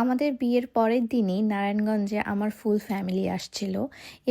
আমাদের বিয়ের পরের দিনই নারায়ণগঞ্জে আমার ফুল ফ্যামিলি আসছিল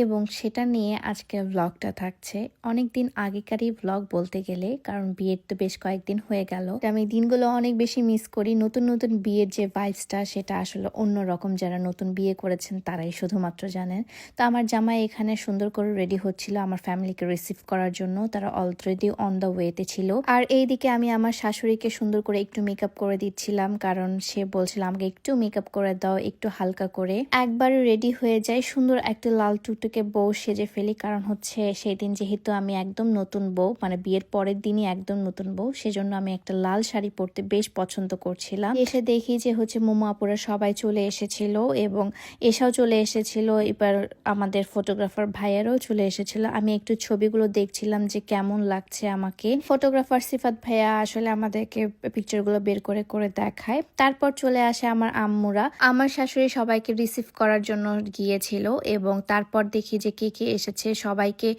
এবং সেটা নিয়ে আজকে ব্লগটা থাকছে। অনেক দিন আগেকারই ব্লগ বলতে গেলে, কারণ বিয়ের তো বেশ কয়েকদিন হয়ে গেল। আমি দিনগুলো অনেক বেশি মিস করি। নতুন নতুন বিয়ের যে ভাইবসটা সেটা আসলে অন্যরকম। যারা নতুন বিয়ে করেছেন তারাই শুধুমাত্র জানেন। তো আমার জামাই এখানে সুন্দর করে রেডি হচ্ছিল আমার ফ্যামিলিকে রিসিভ করার জন্য। তারা অলরেডি অন দ্য ওয়েতে ছিল। আর এইদিকে আমি আমার শাশুড়িকে সুন্দর করে একটু মেকআপ করে দিচ্ছিলাম, কারণ সে বলছিল আমাকে একটু মেকআপ করে দাও, একটু হালকা করে। একবারে রেডি হয়ে যাই, সুন্দর একটা লাল টুকটুকে বউ সেজে ফেলি। কারণ হচ্ছে সেই দিন যেহেতু আমি একদম নতুন বউ, মানে বিয়ের পরের দিনই একদম নতুন বউ, সেজন্য আমি একটা লাল শাড়ি পরতে বেশ পছন্দ করছিলাম। এসে দেখি যে হচ্ছে মোমো আপুরা সবাই চলে এসেছিল এবং এসাও চলে এসেছিল। এবার আমাদের ফটোগ্রাফার ভাইয়ারাও চলে এসেছিল। আমি একটু ছবিগুলো দেখছিলাম যে কেমন লাগছে আমাকে। ফটোগ্রাফার সিফাত ভাইয়া আসলে আমাদেরকে পিকচারগুলো বের করে করে দেখায়। তারপর চলে আসে আমার আম্মুরা। আমার শাশুড়ি সবাইকে রিসিভ করার জন্য গিয়েছিল এবং তারপর দেখি যে কে কে এসেছে সবাইকে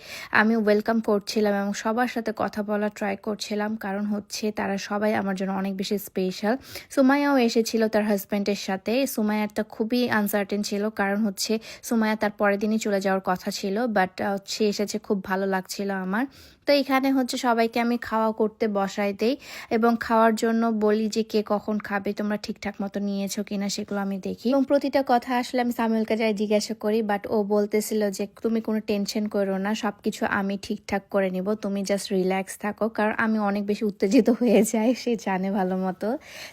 আমি ওয়েলকাম করছিলাম এবং সবার সাথে কথা বলা ট্রাই করছিলাম, কারণ হচ্ছে তারা সবাই আমার জন্য অনেক বেশি স্পেশাল। সুমাইয়াও এসেছিল তার হাজব্যান্ডের সাথে। সুমাইয়ারটা খুবই আনসার্টেন ছিল, কারণ হচ্ছে সুমাইয়া তার পরের দিনই চলে যাওয়ার কথা ছিল, বাট সে এসেছে, খুব ভালো লাগছিল আমার। তো এখানে হচ্ছে সবাইকে আমি খাওয়া করতে বসাই দেই এবং খাওয়ার জন্য বলি যে কে কখন খাবে, তোমরা ঠিকঠাক মতো নিয়েছো কিনা সেগুলো আমি দেখি। এবং প্রতিটা কথা আসলে আমি সামিউলকে যাই জিজ্ঞাসা করি, বাট ও বলতেছিল যে তুমি কোনো টেনশন করো না, সবকিছু আমি ঠিকঠাক করে নিব, তুমি জাস্ট রিল্যাক্স থাকো। কারণ আমি অনেক বেশি উত্তেজিত হয়ে যাই, সে জানে ভালো মতো।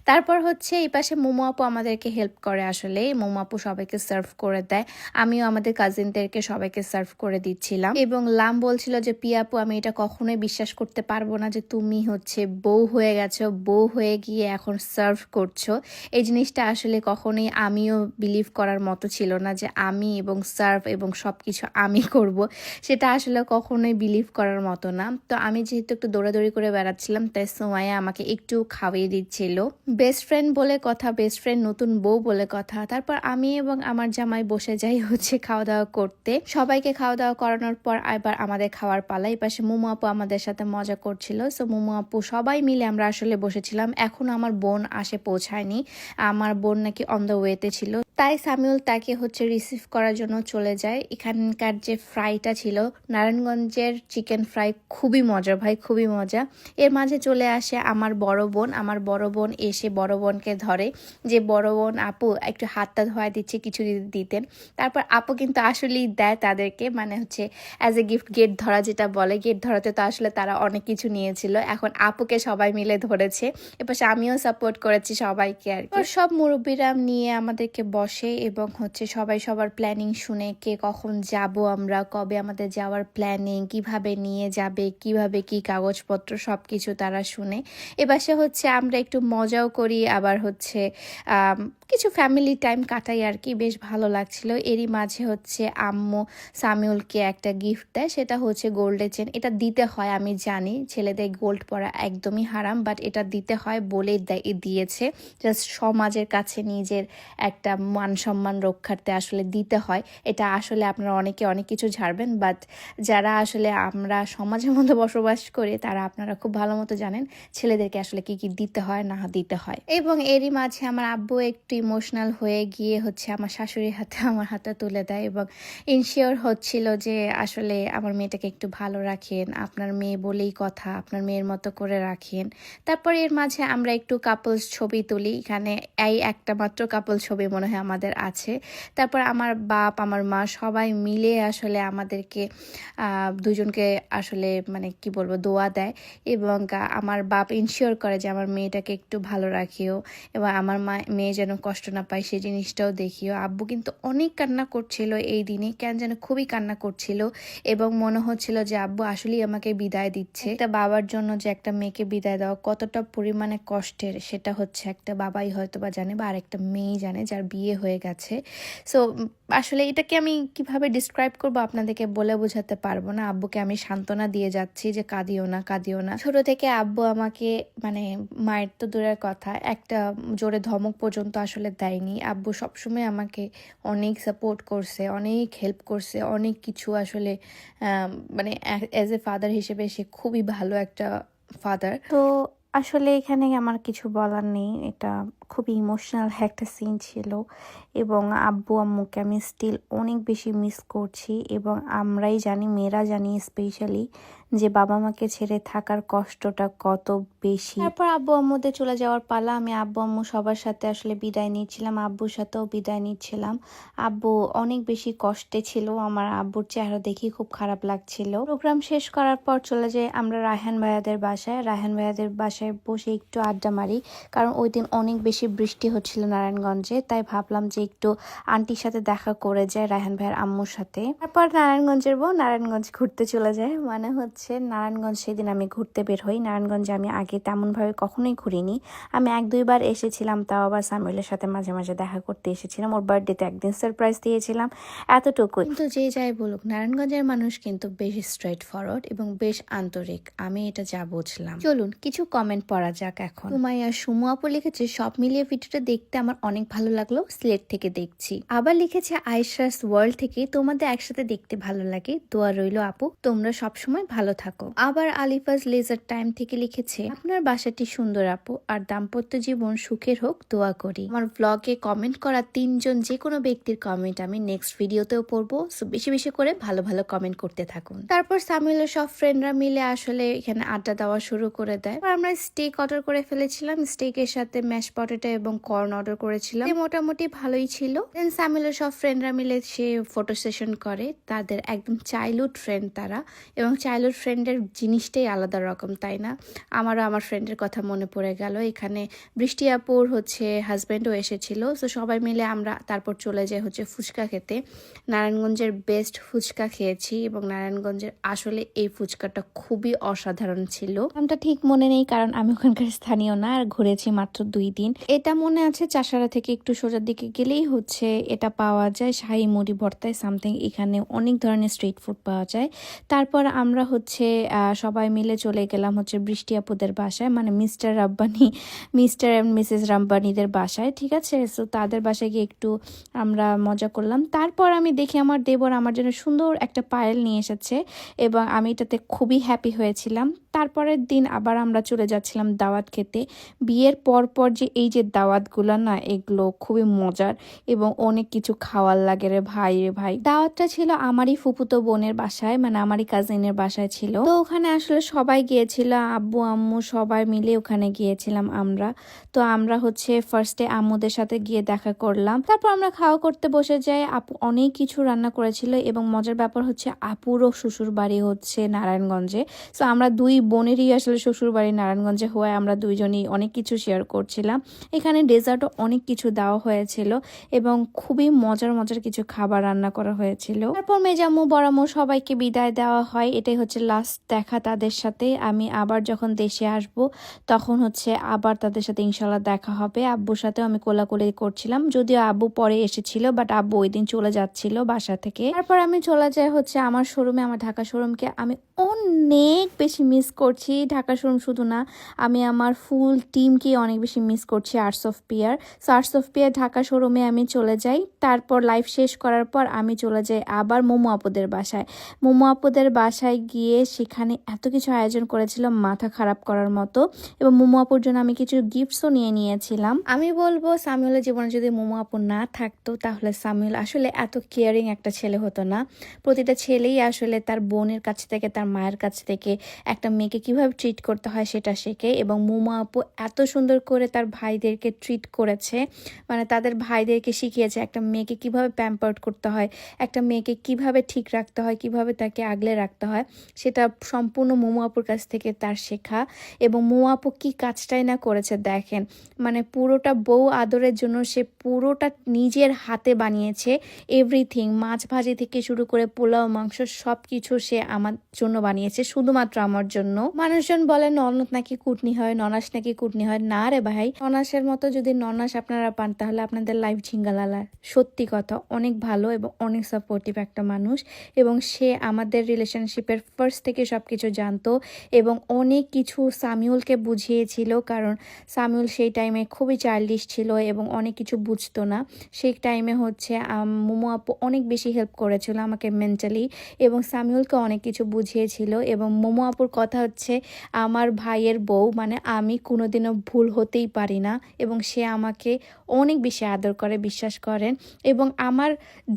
তারপর হচ্ছে এই পাশে মোমো আপু আমাদেরকে হেল্প করে। আসলে মোমো আপু সবাইকে সার্ভ করে দেয়, আমিও আমাদের কাজিনদেরকে সবাইকে সার্ভ করে দিচ্ছিলাম। এবং লাম বলছিল যে পিয়া আপু, আমি এটা কখনোই বিশ্বাস করতে পারবো না যে তুমি হচ্ছে বউ হয়ে গেছো, বউ হয়ে গিয়ে এখন সার্ভ করছো। এই জিনিসটা আসলে কখনোই আমিও বিলিভ করার মতো ছিল না যে আমি এবং সার্ভ এবং সব কিছু আমি করব, সেটা আসলে কখনোই বিলিভ করার মতো না। তো আমি যেহেতু একটু দৌড়াদৌড়ি করে বেড়াচ্ছিলাম, তাই সোমাইয়া আমাকে একটু খাওয়িয়ে দিচ্ছিল। বেস্ট ফ্রেন্ড বলে কথা, বেস্ট ফ্রেন্ড নতুন বউ বলে কথা। তারপর আমি এবং আমার জামাই বসে যাই হচ্ছে খাওয়া দাওয়া করতে। সবাইকে খাওয়া দাওয়া করানোর পর এবার আমাদের খাওয়ার পালা। এই পাশে মোমো আপু আমাদের সাথে মজা করছিল। সো মোমো আপু সবাই মিলে আমরা আসলে বসেছিলাম। এখনো আমার বোন আসে পৌঁছায়নি, আমার বোন নাকি অন দ্য ওয়েতে ছিল, তাই সামিউল তাকে হচ্ছে রিসিভ করার জন্য চলে যায়। এখানকার যে ফ্রাইটা ছিল, নারায়ণগঞ্জের চিকেন ফ্রাই, খুবই মজা ভাই, খুবই মজা। এর মাঝে চলে আসে আমার বড় বোন। আমার বড় বোন এসে বড় বোনকে ধরে যে বড় বোন আপু একটু হাতটা ধোয়া দিচ্ছে, কিছু দিতেন। তারপর আপু কিন্তু আসলেই দেয় তাদেরকে, মানে হচ্ছে অ্যাজ এ গিফট, গেট ধরা যেটা বলে। গেট ধরাতে তো আসলে তারা অনেক কিছু নিয়েছিল, এখন আপুকে সবাই মিলে ধরেছে। এবার আমিও সাপোর্ট করেছি সবাইকে আর কি। সব মুরব্বীরা নিয়ে আমাদেরকে বসে এবং হচ্ছে সবাই সবার প্ল্যানিং শুনে, কে কখন যাব, আমরা কবে আমাদের যাওয়ার প্ল্যানিং, কিভাবে নিয়ে যাবে, কিভাবে কি কাগজপত্র, সব কিছু তারা শুনে। এবার সে হচ্ছে আমরা একটু মজাও করি, আবার হচ্ছে কিছু ফ্যামিলি টাইম কাটাই আর কি, বেশ ভালো লাগছিল। এরই মাঝে হচ্ছে আম্মু সামিউলকে একটা গিফট দেয়, সেটা হচ্ছে গোল্ডের চেন। এটা দিতে হয়, আমি জানি ছেলেদের গোল্ড পরা একদমই হারাম, বাট এটা দিতে হয় বলেই দিয়েছে। জাস্ট সমাজের কাছে নিজের একটা মান সম্মান রক্ষার্থে আসলে দিতে হয়। এটা আসলে আপনারা অনেকে অনেক কিছু ঝাড়বেন, বাট যারা আসলে আমরা সমাজের মধ্যে বসবাস করি তারা আপনারা খুব ভালো মতো জানেন ছেলেদেরকে আসলে কি কি দিতে হয় না দিতে হয়। এবং এরই মাঝে আমার আব্বু একটু ইমোশনাল হয়ে গিয়ে হচ্ছে আমার শাশুড়ির হাতে আমার হাতে তুলে দেয় এবং ইনশিওর হচ্ছিল যে আসলে আমার মেয়েটাকে একটু ভালো রাখেন, আপনার মেয়ে বলেই কথা, আপনার মেয়ের মতো করে রাখেন। তারপর এর মাঝে আমরা একটু কাপলস ছবি তুলি। এখানে এই একটা মাত্র কাপল ছবি মনে হয় আমাদের আছে। তারপর আমার বাপ, আমার মা সবাই মিলে আসলে আমাদেরকে দুজনকে আসলে মানে কি বলবো দোয়া দেয় এবং আমার বাপ ইনশিওর করে যে আমার মেয়েটাকে একটু ভালো রাখিও এবং আমার মেয়ে যেন কষ্ট না পায় সেই জিনিসটাও দেখিও। আব্বু কিন্তু অনেক কান্না করছিল এই দিনে, কেন যেন খুবই কান্না করছিল এবং মনে হচ্ছিল যে আব্বু আসলেই আমাকে বিদায় দিচ্ছে। একটা বাবার জন্য যে একটা মেয়েকে বিদায় দেওয়া কতটা পরিমাণে কষ্টের, সেটা হচ্ছে একটা বাবাই হয়তো বা জানে বা আরেকটা মেয়েই জানে যার বিয়ে হয়ে গেছে। সো আসলে এটাকে আমি কিভাবে ডিসক্রাইব করবো আপনাদেরকে বলে বোঝাতে পারবো না। আব্বুকে আমি সান্ত্বনা দিয়ে যাচ্ছি যে কাঁদিও না, কাঁদিও না। ছোট থেকে আব্বু আমাকে মানে মায়ের তো দূরের কথা, একটা জোরে ধমক পর্যন্ত আসলে দেয়নি। আব্বু সবসময় আমাকে অনেক সাপোর্ট করছে, অনেক হেল্প করছে, অনেক কিছু আসলে মানে অ্যাজ এ ফাদার হিসেবে সে খুবই ভালো একটা ফাদার। তো আসলে এখানে আমার কিছু বলার নেই, এটা খুবই ইমোশনাল একটা সিন ছিল এবং আব্বু আম্মুকে আমি স্টিল অনেক বেশি মিস করছি এবং আমরাই জানি, মেয়েরা জানি স্পেশালি, যে বাবা মাকে ছেড়ে থাকার কষ্টটা কত বেশি। তারপর আব্বু আম্মুদের চলে যাওয়ার পালা। আমি আব্বু আম্মু সবার সাথে আসলে বিদায় নিচ্ছিলাম, আব্বুর সাথেও বিদায় নিচ্ছিলাম। আব্বু অনেক বেশি কষ্টে ছিল, আমার আব্বুর চেহারা দেখি খুব খারাপ লাগছিল। প্রোগ্রাম শেষ করার পর চলে যাই আমরা রায়হান ভাইয়াদের বাসায়। রায়হান ভাইয়াদের বাসায় বসে একটু আড্ডা মারি, কারণ ওই দিন অনেক বেশি বৃষ্টি হচ্ছিল নারায়ণগঞ্জে, তাই ভাবলাম যে একটু আন্টির সাথে দেখা করে যায়, রায়হান ভাইয়ের আম্মুর সাথে। তারপর নারায়ণগঞ্জের বউ নারায়ণগঞ্জ ঘুরতে চলে যায়, মানে হচ্ছে নারায়ণগঞ্জ সেদিন আমি ঘুরতে বের হই। নারায়ণগঞ্জে আমি আগে তেমনভাবে কখনোই ঘুরিনি, আমি 1-2 বার এসেছিলাম, তাও আবার সামিউলের সাথে মাঝে মাঝে দেখা করতে এসেছিলাম, ওর বার্থডেতে একদিন সারপ্রাইজ দিয়েছিলাম, এতটুকুই। কিন্তু যে যাই বলুক, নারায়ণগঞ্জের মানুষ কিন্তু বেশ স্ট্রেট ফরওয়ার্ড এবং বেশ আন্তরিক, আমি এটা যা বুঝলাম। চলুন কিছু কমেন্ট পড়া যাক এখন। সুমাইয়া সুমু আপু লিখেছে, সব মিলিয়ে ভিডিওটা দেখতে আমার অনেক ভালো লাগলো, সিলেট থেকে দেখছি। আবার লিখেছে আয়েশাস ওয়ার্ল্ড থেকে, তোমাদের একসাথে দেখতে ভালো লাগে, দোয়া রইলো আপু, তোমরা সবসময় ভালো থাকো। আবার আলিফাজ লেজার টাইম থেকে লিখেছে, আপনার বাসাটি সুন্দর আপু, আর দাম্পত্য জীবন সুখের হোক, দোয়া করি। আমার ব্লগে কমেন্ট করা 3জন যে কোনো ব্যক্তির কমেন্ট আমি নেক্সট ভিডিওতেও পড়বো, সো বেশি বেশি করে ভালো ভালো কমেন্ট করতে থাকুন। তারপর সামিউলের সব ফ্রেন্ডরা মিলে আসলে এখানে আড্ডা দেওয়া শুরু করে দেয়। আমরা স্টেক অর্ডার করে ফেলেছিলাম, স্টেকের সাথে ম্যাশ পটেটো এবং কর্ন অর্ডার করেছিলাম, মোটামুটি ভালোই ছিল। দেন সামিউলের সব ফ্রেন্ডরা মিলে সে ফটো সেশন করে, তাদের একদম চাইল্ডহুড ফ্রেন্ড তারা, এবং চাইল্ডহুড ফ্রেন্ডের জিনিসটাই আলাদা রকম, তাই না? আমারও আমার ফ্রেন্ডের কথা মনে পড়ে গেল। এখানে বৃষ্টি আপুর হচ্ছে হাজব্যান্ডও এসেছিল, তো সবাই মিলে আমরা তারপর চলে যাই হচ্ছে ফুচকা খেতে। নারায়ণগঞ্জের বেস্ট ফুচকা খেয়েছি এবং নারায়ণগঞ্জের আসলে এই ফুচকাটা খুবই অসাধারণ ছিল। নামটা ঠিক মনে নেই কারণ আমি ওখানকার স্থানীয় না, আর ঘুরেছি মাত্র 2 দিন। এটা মনে আছে চাষারা থেকে একটু সোজার দিকে গেলেই হচ্ছে এটা পাওয়া যায়, শাহী মুড়ি ভর্তায় সামথিং, এখানে অনেক ধরনের স্ট্রিট ফুড পাওয়া যায়। তারপর আমরা হচ্ছে সবাই মিলে চলে গেলাম হচ্ছে বৃষ্টি আপুদের বাসায়, মানে মিস্টার অ্যান্ড মিসেস রাব্বানিদের বাসায়, ঠিক আছে? সো তাদের বাসায় গিয়ে একটু আমরা মজা করলাম। তারপর আমি দেখি আমার দেবর আমার জন্য সুন্দর একটা পায়েল নিয়ে এসেছে এবং আমি এটাতে খুবই হ্যাপি হয়েছিলাম। তারপরের দিন আবার আমরা চলে যাচ্ছিলাম দাওয়াত খেতে। বিয়ের পর যে এই যে দাওয়াতগুলো না, এগুলো খুবই মজার এবং অনেক কিছু খাওয়ার লাগে রে ভাই। দাওয়াতটা ছিল আমারই ফুপুতো বোনের বাসায়, মানে আমারই কাজিনের বাসায় ছিল। তো ওখানে আসলে সবাই গিয়েছিল, আব্বু আম্মু সবাই মিলে ওখানে গিয়েছিলাম আমরা। তো আমরা হচ্ছে ফার্স্টে আম্মুদের সাথে গিয়ে দেখা করলাম, তারপর আমরা খাওয়া করতে বসে যাই। আপু অনেক কিছু রান্না করেছিল এবং মজার ব্যাপার হচ্ছে আপুরও শ্বশুর বাড়ি হচ্ছে নারায়ণগঞ্জে। সো আমরা 2 বোনেরই আসলে শ্বশুর বাড়ি নারায়ণগঞ্জে হওয়ায় আমরা 2জনই অনেক কিছু শেয়ার করছিলাম। এখানে ডেজার্টও অনেক কিছু দেওয়া হয়েছিল এবং খুবই মজার কিছু খাবার রান্না করা হয়েছিল। তারপর মেজাম্মু বড়াম্মু সবাইকে বিদায় দেওয়া হয়, এটাই হচ্ছে লাস্ট দেখা তাদের সাথে। আমি আবার যখন দেশে আসব তখন হচ্ছে আবার তাদের সাথে ইনশাল্লাহ দেখা হবে। আব্বুর সাথেও আমি কোলাকুলি করছিলাম, যদিও আব্বু পরে এসেছিল, বাট আব্বু ওই দিন চলে যাচ্ছিল বাসা থেকে। তারপর আমি চলে যাই হচ্ছে আমার শোরুমে, আমার ঢাকা শোরুমকে আমি অনেক বেশি মিস করছি। ঢাকা শোরুম শুধু না, আমি আমার ফুল টিমকে অনেক বেশি মিস করছি, arts of pier. So arts of pier Dhaka শোরুমে আমি চলে যাই। তারপর লাইভ শেষ করার পর আমি চলে যাই আবার মোমো আপুদের বাসায়। মোমো আপুদের বাসায় গিয়ে সেখানে এত কিছু আয়োজন করেছিল মাথা খারাপ করার মতো, এবং মোমো আপুর জন্য আমি কিছু গিফটসও নিয়েছিলাম। আমি বলবো সামিউলের জীবনে যদি মোমো আপু না থাকতো তাহলে সামিউল আসলে এত কেয়ারিং একটা ছেলে হতো না। প্রতিটা ছেলেই আসলে তার বোনের কাছ থেকে, তার মায়ের কাছ থেকে একটা মেয়েকে কিভাবে ট্রিট করতে হয় সেটা শেখে, এবং মোমো আপু এত সুন্দর করে তার ভাইদেরকে ট্রিট করেছে, মানে তাদের ভাইদেরকে শিখিয়েছে একটা মেয়েকে কিভাবে প্যাম্পার্ড করতে হয়, একটা মেয়েকে কিভাবে ঠিক রাখতে হয়, কিভাবে তাকে আগলে রাখতে হয়, সেটা সম্পূর্ণ মোমো আপুর কাছ থেকে তার শেখা। এবং মোমো আপু কি কাজটাই না করেছে দেখেন, মানে পুরোটা বউ আদরের জন্য সে পুরোটা নিজের হাতে বানিয়েছে, এভরিথিং, মাছ ভাজি থেকে শুরু করে পোলাও মাংস সব কিছু সে আমার জন্য বানিয়েছে, শুধুমাত্র আমার জন্য। মানুষজন বলে ননদ নাকি কুটনি হয়, ননাস নাকি কুটনি হয়। না রে ভাই, ননাসের মতো যদি ননাস আপনারা পান তাহলে আপনাদের লাইফ ঝিঙ্গালালা। সত্যি কথা, অনেক ভালো এবং অনেক সাপোর্টিভ একটা মানুষ, এবং সে আমাদের রিলেশনশিপের ফার্স্ট থেকে সবকিছু জানতো এবং অনেক কিছু সামিউলকে বুঝিয়েছিল, কারণ সামিউল সেই টাইমে খুবই চাইল্ডিশ ছিল এবং অনেক কিছু বুঝতো না। সেই টাইমে হচ্ছে মোমো আপু অনেক বেশি হেল্প করেছিল আমাকে মেন্টালি, এবং সামিউলকে অনেক কিছু বুঝিয়েছিল। এবং মোমো আপুর কথা হচ্ছে, আমার ভাইয়ের বউ, মানে আমি কোনোদিনও ভুল হতেই পারি না, এবং সে আমাকে অনেক বেশি আদর করে, বিশ্বাস করেন। এবং আমার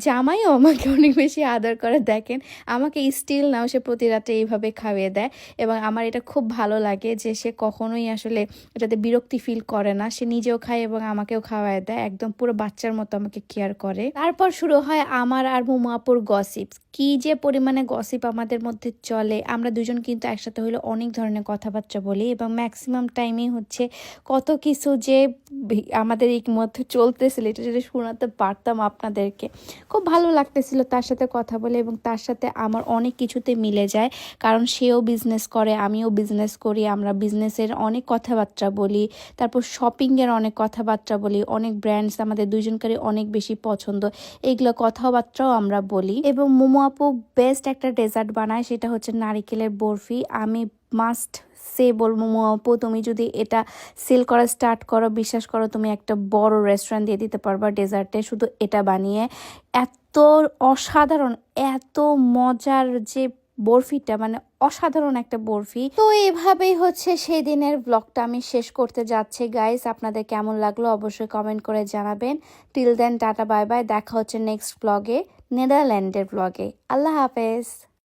জামাইও আমাকে অনেক বেশি আদর করে। দেখেন আমাকে স্টিল নাও সে প্রতি রাতে এইভাবে খাইয়ে দেয় এবং আমার এটা খুব ভালো লাগে যে সে কখনোই আসলে এটাতে বিরক্তি ফিল করে না। সে নিজেও খায় এবং আমাকেও খাওয়ায় দেয়, একদম পুরো বাচ্চার মতো আমাকে কেয়ার করে। তারপর শুরু হয় আমার আর মোমো আপুর গসিপ। কি যে পরিমাণে গসিপ আমাদের মধ্যে চলে, আমরা দুজন কিন্তু একসাথে হলে অনেক ধরনের কথাবার্তা বলি এবং ম্যাক্সিমাম টাইমেই হচ্ছে কত কিছু যে আমাদের এই মধ্যে চলতেছিল এটা যদি শোনাতে পারতাম আপনাদেরকে। খুব ভালো লাগতেছিল তার সাথে কথা বলে এবং তার সাথে আমার অনেক কিছুতে মিলে যায়, কারণ সেও বিজনেস করে, আমিও বিজনেস করি। আমরা বিজনেসের অনেক কথাবার্তা বলি, তারপর শপিংয়ের অনেক কথাবার্তা বলি, অনেক ব্র্যান্ডস আমাদের দুজনকারই অনেক বেশি পছন্দ, এইগুলো কথাবার্তাও আমরা বলি। এবং মোমো আপু বেস্ট একটা ডেজার্ট বানায়, সেটা হচ্ছে নারিকেলের বরফি। আমি মাস্ট সে বলবো মোমো আপু, তুমি যদি এটা সেল করা স্টার্ট করো, বিশ্বাস করো তুমি একটা বড় রেস্টুরেন্ট দিয়ে দিতে পারবা ডেজার্টে, শুধু এটা বানিয়ে। এত অসাধারণ, এত মজার যে বরফিটা, মানে অসাধারণ একটা বরফি। তো এভাবেই হচ্ছে সেই দিনের ব্লগটা আমি শেষ করতে যাচ্ছি গাইস। আপনাদের কেমন লাগলো অবশ্যই কমেন্ট করে জানাবেন। Till then tata bye bye, দেখা হচ্ছে নেক্সট ব্লগে, নেদারল্যান্ডের ব্লগে। আল্লাহ হাফেজ।